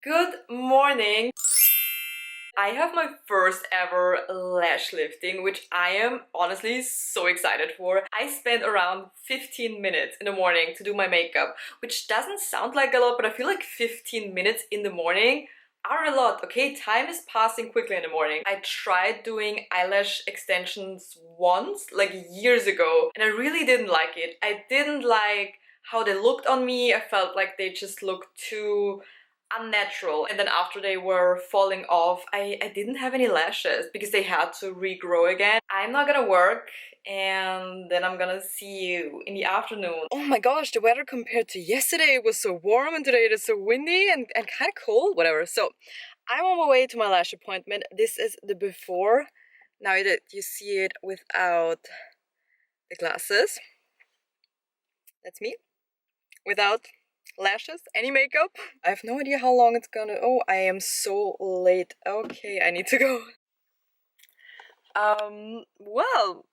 Good morning! I have my first ever lash lifting, which I am honestly so excited for. I spent around 15 minutes in the morning to do my makeup, which doesn't sound like a lot, but I feel like 15 minutes in the morning are a lot, okay? Time is passing quickly in the morning. I tried doing eyelash extensions once, like years ago, and I really didn't like it. I didn't like how they looked on me. I felt like they just looked too unnatural, and then after they were falling off, I didn't have any lashes because they had to regrow again. I'm not gonna work, and then I'm gonna see you in the afternoon. Oh my gosh, the weather compared to yesterday was so warm, and today it is so windy and kind of cold, whatever. So I'm on my way to my lash appointment. This is the before. Now that you see it without the glasses, that's me without lashes, any makeup. I have no idea how long it's gonna. Oh, I am so late. Okay, I need to go. Well,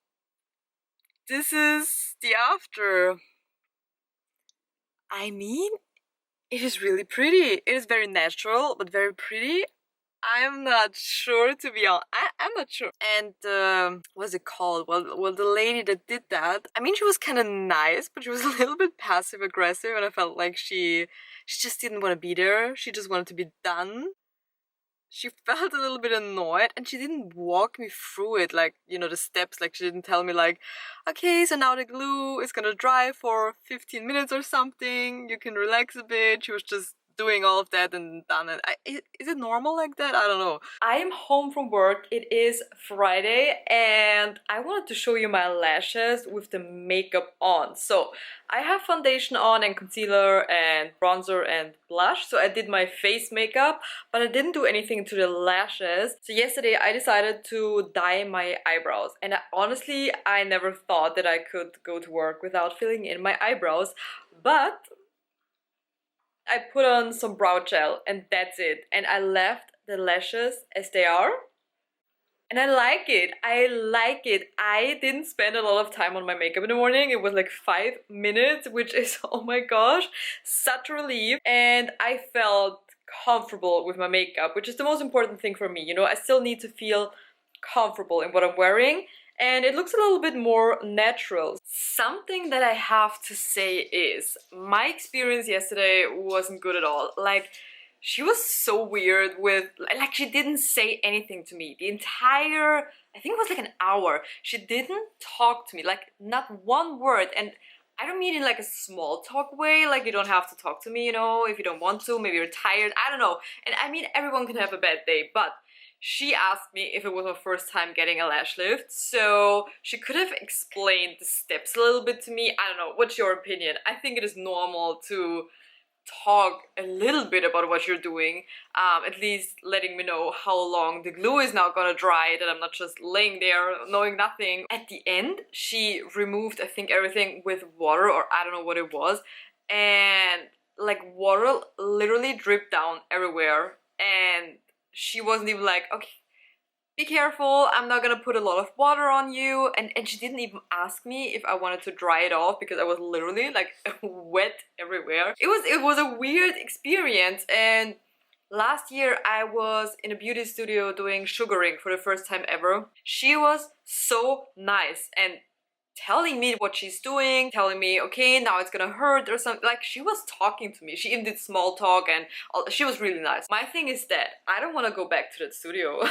this is the after. I mean, it is really pretty. It is very natural, but very pretty. I'm not sure, to be honest. I'm not sure. And what's it called? Well, the lady that did that, I mean, she was kind of nice, but she was a little bit passive aggressive, and I felt like she just didn't want to be there. She just wanted to be done. She felt a little bit annoyed, and she didn't walk me through it, like, you know, the steps. Like, she didn't tell me like, okay, so now the glue is gonna dry for 15 minutes or something, you can relax a bit. She was just doing all of that and done it. Is it normal like that? I don't know. I am home from work. It is Friday, and I wanted to show you my lashes with the makeup on. So I have foundation on and concealer and bronzer and blush. So I did my face makeup, but I didn't do anything to the lashes. So yesterday I decided to dye my eyebrows, and honestly I never thought that I could go to work without filling in my eyebrows, but I put on some brow gel and that's it, and I left the lashes as they are. And I like it. I like it. I didn't spend a lot of time on my makeup in the morning. It was like 5 minutes, which is, oh my gosh, such a relief. And I felt comfortable with my makeup, which is the most important thing for me. You know, I still need to feel comfortable in what I'm wearing, and it looks a little bit more natural. Something that I have to say is my experience yesterday wasn't good at all. Like, she was so weird with, like, she didn't say anything to me the entire, I think it was like an hour. She didn't talk to me, like not one word. And I don't mean in like a small talk way, like you don't have to talk to me, you know, if you don't want to, maybe you're tired, I don't know. And I mean, everyone can have a bad day, but she asked me if it was her first time getting a lash lift, so she could have explained the steps a little bit to me. I don't know, what's your opinion? I think it is normal to talk a little bit about what you're doing, at least letting me know how long the glue is now gonna dry, that I'm not just laying there knowing nothing. At the end, she removed, I think, everything with water, or I don't know what it was, and like water literally dripped down everywhere, and she wasn't even like, okay, be careful, I'm not gonna put a lot of water on you. And she didn't even ask me if I wanted to dry it off, because I was literally like wet everywhere. It was a weird experience. And last year I was in a beauty studio doing sugaring for the first time ever. She was so nice and telling me what she's doing, telling me, okay, now it's gonna hurt or something. Like, she was talking to me. She even did small talk, and she was really nice. My thing is that I don't want to go back to that studio.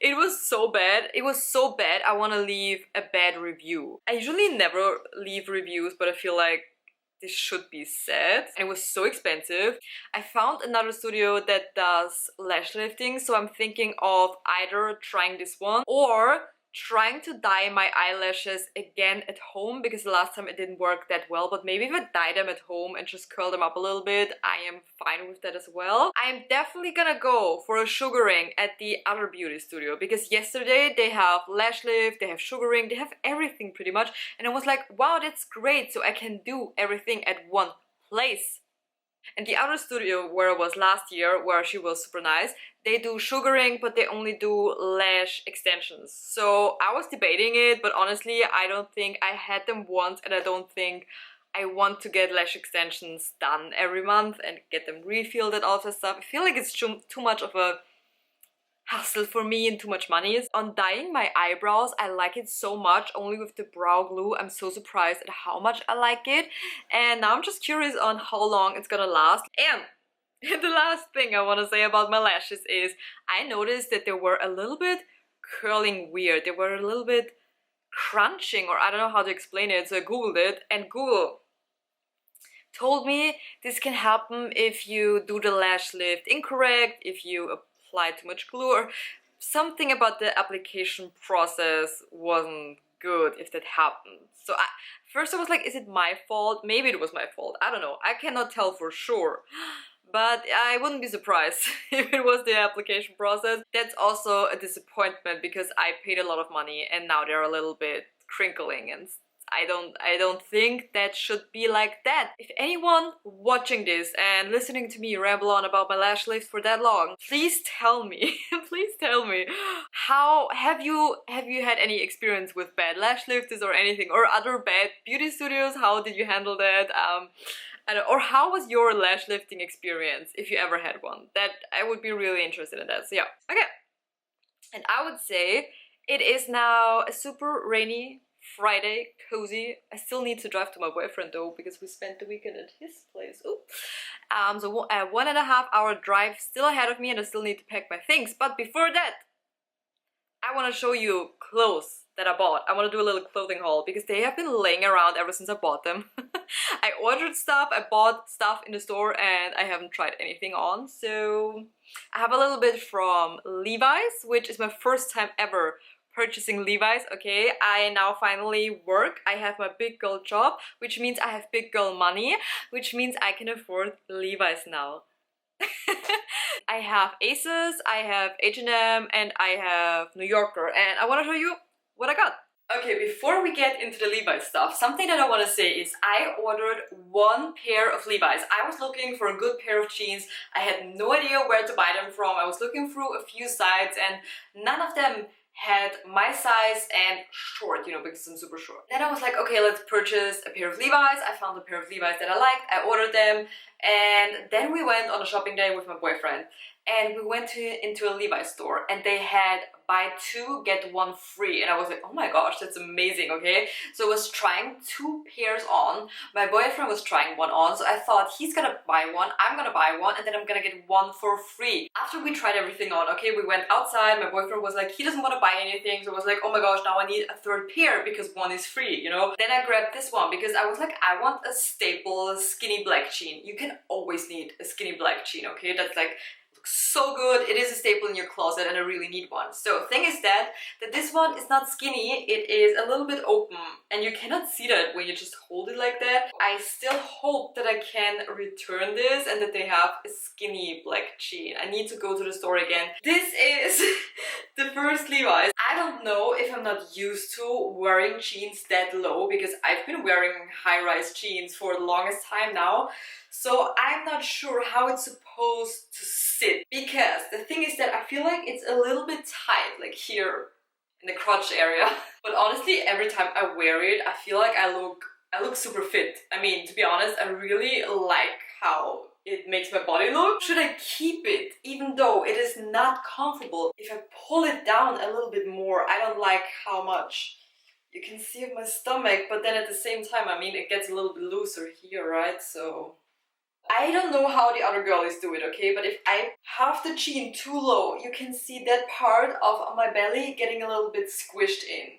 It was so bad. It was so bad I want to leave a bad review. I usually never leave reviews, but I feel like this should be said. It was so expensive. I found another studio that does lash lifting, so I'm thinking of either trying this one or trying to dye my eyelashes again at home, because the last time it didn't work that well. But maybe if I dye them at home and just curl them up a little bit, I am fine with that as well. I'm definitely gonna go for a sugaring at the other beauty studio, because yesterday they have lash lift, they have sugaring, they have everything pretty much, and I was like, wow, that's great, so I can do everything at one place. And the other studio where I was last year, where she was super nice, they do sugaring, but they only do lash extensions. So I was debating it, but honestly, I don't think I had them once, and I don't think I want to get lash extensions done every month and get them refilled and all that stuff. I feel like it's too much of a hassle for me and too much money. On dyeing my eyebrows, I like it so much, only with the brow glue. I'm so surprised at how much I like it. And now I'm just curious on how long it's gonna last. And the last thing I want to say about my lashes is I noticed that they were a little bit curling weird. They were a little bit crunching, or I don't know how to explain it, so I googled it, and Google told me this can happen if you do the lash lift incorrect, if you apply too much glue, or something about the application process wasn't good if that happened. So first I was like, is it my fault? Maybe it was my fault, I don't know, I cannot tell for sure. But I wouldn't be surprised if it was the application process. That's also a disappointment because I paid a lot of money and now they're a little bit crinkling, and I don't think that should be like that. If anyone watching this and listening to me ramble on about my lash lift for that long, please tell me, please tell me, how have you had any experience with bad lash lifters or anything, or other bad beauty studios? How did you handle that? Or how was your lash lifting experience, if you ever had one? That I would be really interested in that. So yeah, okay. And I would say it is now a super rainy Friday, cozy. I still need to drive to my boyfriend though, because we spent the weekend at his place. Ooh. So a 1.5 hour drive still ahead of me, and I still need to pack my things. But before that, I want to show you clothes that I bought. I want to do a little clothing haul because they have been laying around ever since I bought them. I ordered stuff, I bought stuff in the store, and I haven't tried anything on. So I have a little bit from Levi's, which is my first time ever purchasing Levi's. Okay, I now finally work. I have my big girl job, which means I have big girl money, which means I can afford Levi's now. I have Asos, I have H&M, and I have New Yorker, and I want to show you what I got. Okay, before we get into the Levi's stuff, something that I want to say is I ordered one pair of Levi's. I was looking for a good pair of jeans. I had no idea where to buy them from. I was looking through a few sites and none of them had my size and short, you know, because I'm super short. Then I was like, okay, let's purchase a pair of Levi's. I found a pair of Levi's that I liked. I ordered them, and then we went on a shopping day with my boyfriend. And we went into a Levi's store, and they had buy two get one free, and I was like, oh my gosh, that's amazing. Okay, so I was trying 2 pairs on, my boyfriend was trying one on, so I thought he's gonna buy one, I'm gonna buy one, and then I'm gonna get one for free. After we tried everything on, okay, we went outside, my boyfriend was like, he doesn't want to buy anything, so I was like, oh my gosh, now I need a 3rd pair because one is free, you know. Then I grabbed this one because I was like, I want a staple skinny black jean. You can always need a skinny black jean, okay, that's like so good. It is a staple in your closet and I really need one. So thing is that this one is not skinny, it is a little bit open, and you cannot see that when you just hold it like that. I still hope that I can return this and that they have a skinny black jean. I need to go to the store again. This is the first Levi's. I don't know if I'm not used to wearing jeans that low, because I've been wearing high-rise jeans for the longest time now. So I'm not sure how it's supposed to sit, because the thing is that I feel like it's a little bit tight, like here in the crotch area. But honestly, every time I wear it, I feel like I look super fit. I mean, to be honest, I really like how it makes my body look. Should I keep it even though it is not comfortable? If I pull it down a little bit more, I don't like how much you can see my stomach, but then at the same time, I mean, it gets a little bit looser here, right? So I don't know how the other girlies do it, okay? But if I have the jean too low, you can see that part of my belly getting a little bit squished in.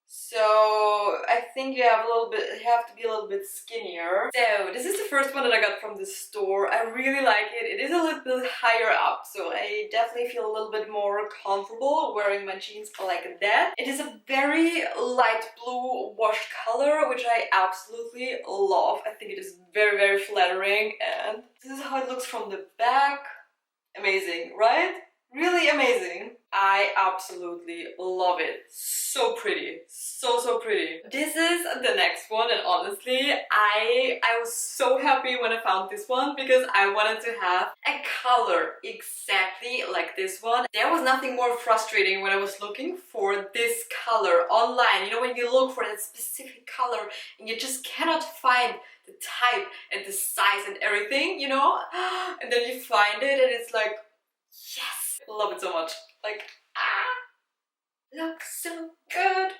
So I think you have to be a little bit skinnier. So this is the first one that I got from the store. I really like it. It is a little bit higher up, so I definitely feel a little bit more comfortable wearing my jeans like that. It is a very light blue wash color, which I absolutely love. I think it is very, very flattering, and this is how it looks from the back. Amazing, right? Really amazing. I absolutely love it. So pretty. So pretty. This is the next one, and honestly, I was so happy when I found this one because I wanted to have a color exactly like this one. There was nothing more frustrating when I was looking for this color online. You know, when you look for that specific color and you just cannot find the type and the size and everything, you know? And then you find it and it's like, yes! I love it so much. Like, looks so good.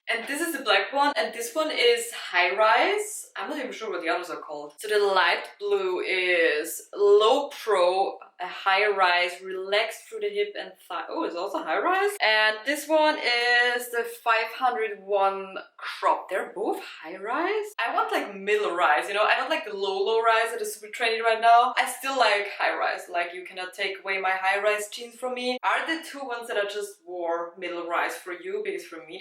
And this is the black one, and this one is high rise. I'm not even sure what the others are called. So the light blue is low pro, a high rise, relaxed through the hip and thigh. Oh, it's also high rise. And this one is the 501 crop. They're both high rise. I want like middle rise, you know? I don't like the low rise that is super trendy right now. I still like high rise. Like, you cannot take away my high rise jeans from me. Are the two ones that I just wore middle rise for you? Because for me,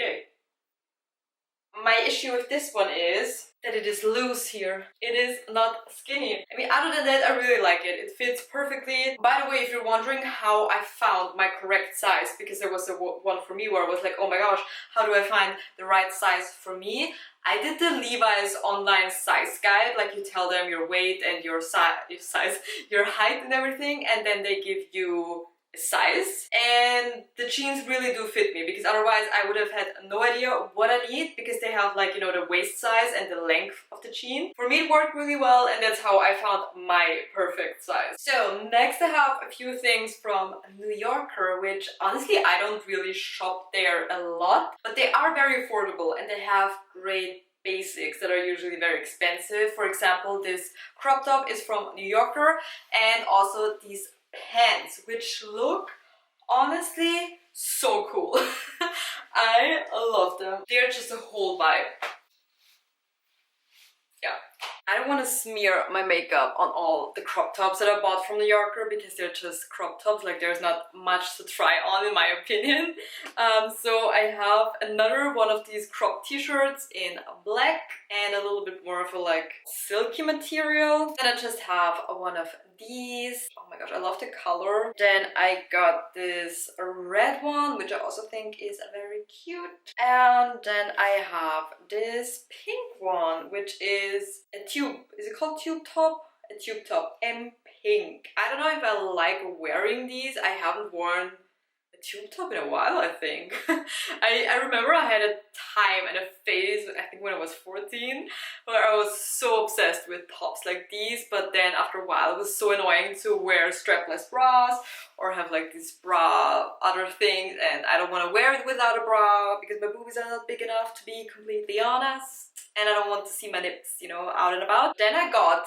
my issue with this one is that it is loose here. It is not skinny. I mean, other than that, I really like it. It fits perfectly. By the way, if you're wondering how I found my correct size, because there was a one for me where I was like, oh my gosh, how do I find the right size for me? I did the Levi's online size guide. Like, you tell them your weight and your size, your height and everything, and then they give you size, and the jeans really do fit me, because otherwise I would have had no idea what I need, because they have, like, you know, the waist size and the length of the jean. For me it worked really well, and that's how I found my perfect size. So next I have a few things from New Yorker, which honestly I don't really shop there a lot, but they are very affordable and they have great basics that are usually very expensive. For example, this crop top is from New Yorker, and also these pants, which look honestly so cool. I love them. They're just a whole vibe. Yeah. I don't want to smear my makeup on all the crop tops that I bought from New Yorker, because they're just crop tops. Like, there's not much to try on in my opinion. So I have another one of these crop t-shirts in black and a little bit more of a like silky material. Then I just have one of these. Oh my gosh, I love the color. Then I got this red one, which I also think is very cute. And then I have this pink one, which is a tube. Is it called tube top? A tube top in pink. I don't know if I like wearing these. I haven't worn a tube top in a while, I think. I remember I had a time and a phase, I think when I was 14, where I was so obsessed with tops like these, but then after a while it was so annoying to wear strapless bras or have like these bra other things, and I don't want to wear it without a bra because my boobies are not big enough, to be completely honest. And I don't want to see my nips, you know, out and about. Then I got,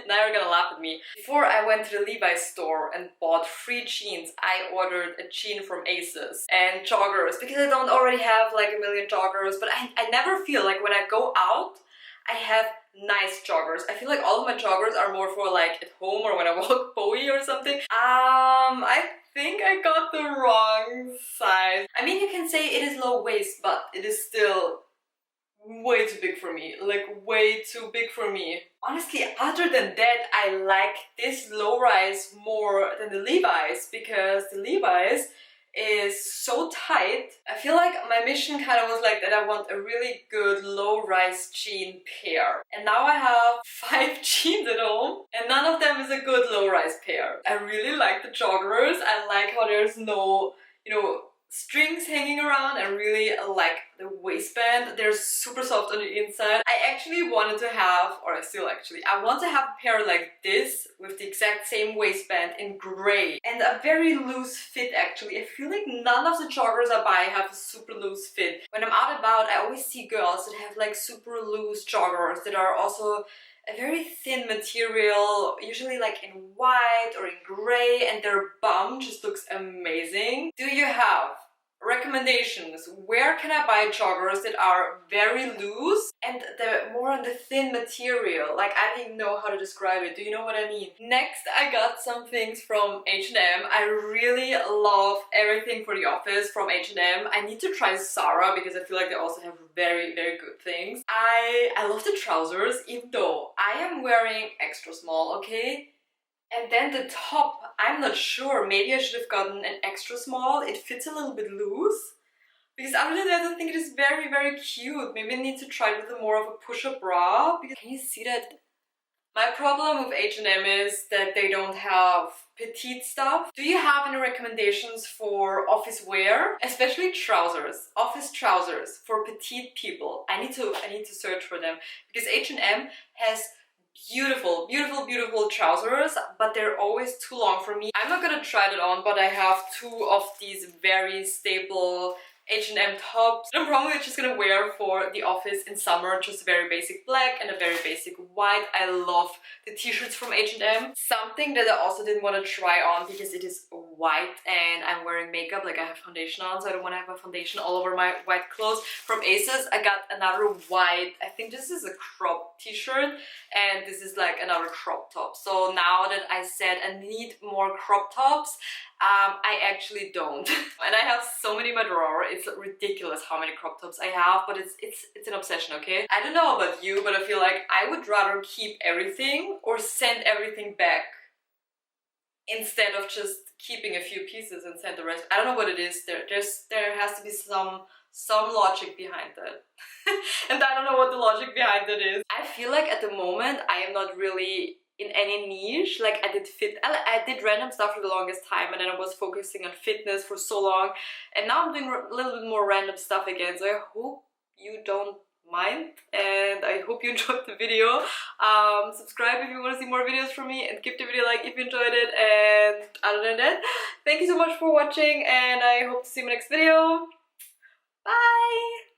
now you're gonna laugh at me. Before I went to the Levi's store and bought 3 jeans, I ordered a jean from Asos and joggers, because I don't already have like a million joggers, but I never feel like when I go out, I have nice joggers. I feel like all of my joggers are more for like at home or when I walk Bowie or something. I think I got the wrong size. I mean, you can say it is low waist, but it is still way too big for me, like way too big for me. Honestly, other than that, I like this low rise more than the Levi's, because the Levi's is so tight. I feel like my mission kind of was like that I want a really good low rise jean pair. And now I have 5 jeans at home and none of them is a good low rise pair. I really like the joggers. I like how there's no, you know, strings hanging around. I really like the waistband. They're super soft on the inside. I actually wanted to have, or I still actually, I want to have a pair like this with the exact same waistband in grey and a very loose fit actually. I feel like none of the joggers I buy have a super loose fit. When I'm out and about, I always see girls that have like super loose joggers that are also a very thin material, usually like in white or in grey, and their bum just looks amazing. Do you have recommendations? Where can I buy joggers that are very loose and they're more on the thin material? Like, I don't even know how to describe it. Do you know what I mean? Next, I got some things from H&M. I really love everything for the office from H&M. I need to try Zara because I feel like they also have very, very good things. I love the trousers, even though I am wearing extra small, okay? And then the top, I'm not sure, maybe I should have gotten an extra small. It fits a little bit loose. Because other than that, I think it is very, very cute. Maybe I need to try it with a more of a push-up bra. Because can you see that? My problem with H&M is that they don't have petite stuff. Do you have any recommendations for office wear? Especially trousers, office trousers for petite people. I need to search for them because H&M has beautiful, beautiful, beautiful trousers, but they're always too long for me. I'm not gonna try that on, but I have two of these very staple H&M tops. I'm probably just gonna wear for the office in summer, just a very basic black and a very basic white. I love the t-shirts from H&M. Something that I also didn't want to try on because it is white and I'm wearing makeup, like I have foundation on, so I don't want to have a foundation all over my white clothes. From ASOS, I got another white, I think this is a crop t-shirt, and this is like another crop top. So now that I said I need more crop tops, I actually don't. And I have so many in my drawer. It's ridiculous how many crop tops I have, but it's an obsession, okay? I don't know about you, but I feel like I would rather keep everything or send everything back instead of just keeping a few pieces and send the rest. I don't know what it is. There has to be some logic behind that. And I don't know what the logic behind that is. I feel like at the moment I am not really in any niche. Like I did random stuff for the longest time, and then I was focusing on fitness for so long, and now I'm doing a little bit more random stuff again. So I hope you don't mind, and I hope you enjoyed the video. Subscribe if you want to see more videos from me, and give the video a like if you enjoyed it. And other than that, thank you so much for watching, and I hope to see you in my next video. Bye!